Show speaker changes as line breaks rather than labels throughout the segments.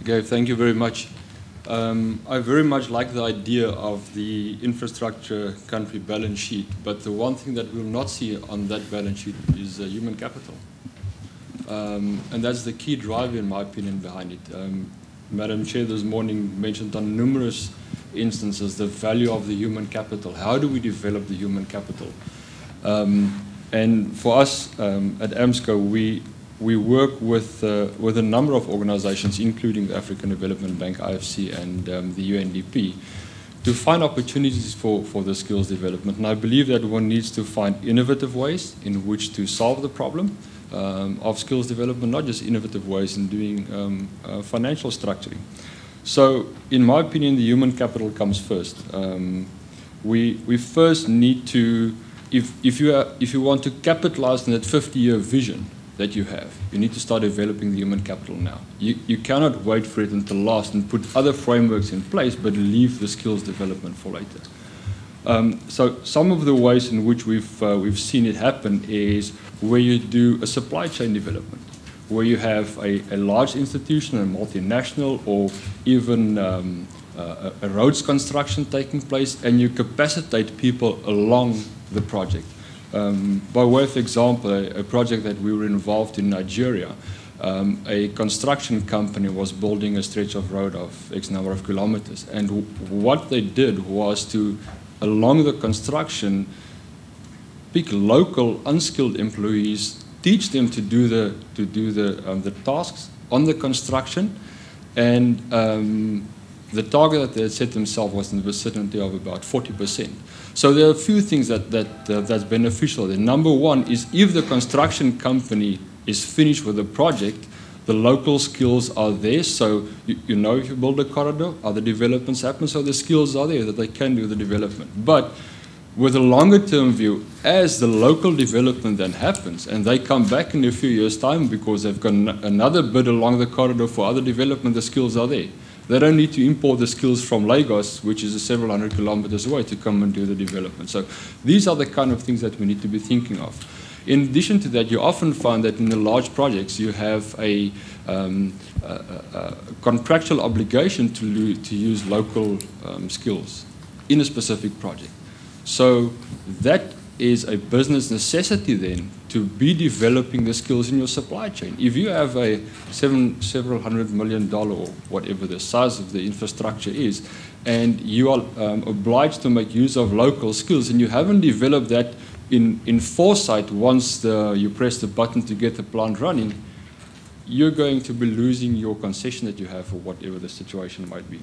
Gabe, thank you very much. I very much like the idea of the infrastructure country balance sheet, but the one thing that we'll not see on that balance sheet is human capital. And that's the key driver, in my opinion, behind it. Madam Chair this morning mentioned on numerous instances the value of the human capital. How do we develop the human capital? And for us at AMSCO, we work with a number of organizations, including the African Development Bank, IFC, and the UNDP, to find opportunities for the skills development. And I believe that one needs to find innovative ways in which to solve the problem of skills development, not just innovative ways in doing financial structuring. So, in my opinion, the human capital comes first. We first need to, if you want to capitalize on that 50-year vision that you have, you need to start developing the human capital now. You cannot wait for it until last and put other frameworks in place, but leave the skills development for later. So some of the ways in which we've seen it happen is where you do a supply chain development, where you have a large institution, a multinational, or even a roads construction taking place, and you capacitate people along the project. By way of example, a project that we were involved in Nigeria, a construction company was building a stretch of road of X number of kilometers, and what they did was to, along the construction, pick local unskilled employees, teach them to do the tasks on the construction, and the target that they had set themselves was in the vicinity of about 40%. So there are a few things that's beneficial there. Number one is if the construction company is finished with the project, the local skills are there, so you know if you build a corridor, other developments happen, so the skills are there that they can do the development. But with a longer term view, as the local development then happens, and they come back in a few years' time because they've got another bid along the corridor for other development, the skills are there. They don't need to import the skills from Lagos, which is several hundred kilometers away, to come and do the development. So these are the kind of things that we need to be thinking of. In addition to that, you often find that in the large projects you have a contractual obligation to use local skills in a specific project. So that is a business necessity then to be developing the skills in your supply chain. If you have a several $100 million or whatever the size of the infrastructure is, and you are obliged to make use of local skills, and you haven't developed that in foresight once you press the button to get the plant running, you're going to be losing your concession that you have for whatever the situation might be.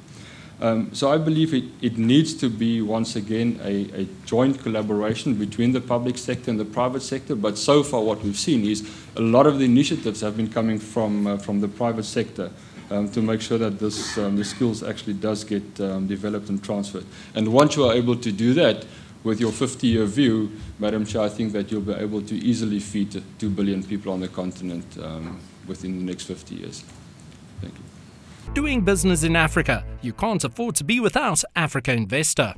So I believe it needs to be, once again, a joint collaboration between the public sector and the private sector, but so far what we've seen is a lot of the initiatives have been coming from the private sector to make sure that the skills actually does get developed and transferred. And once you are able to do that, with your 50-year view, Madam Chair, I think that you'll be able to easily feed 2 billion people on the continent within the next 50 years. Thank you.
Doing business in Africa, you can't afford to be without Africa Investor.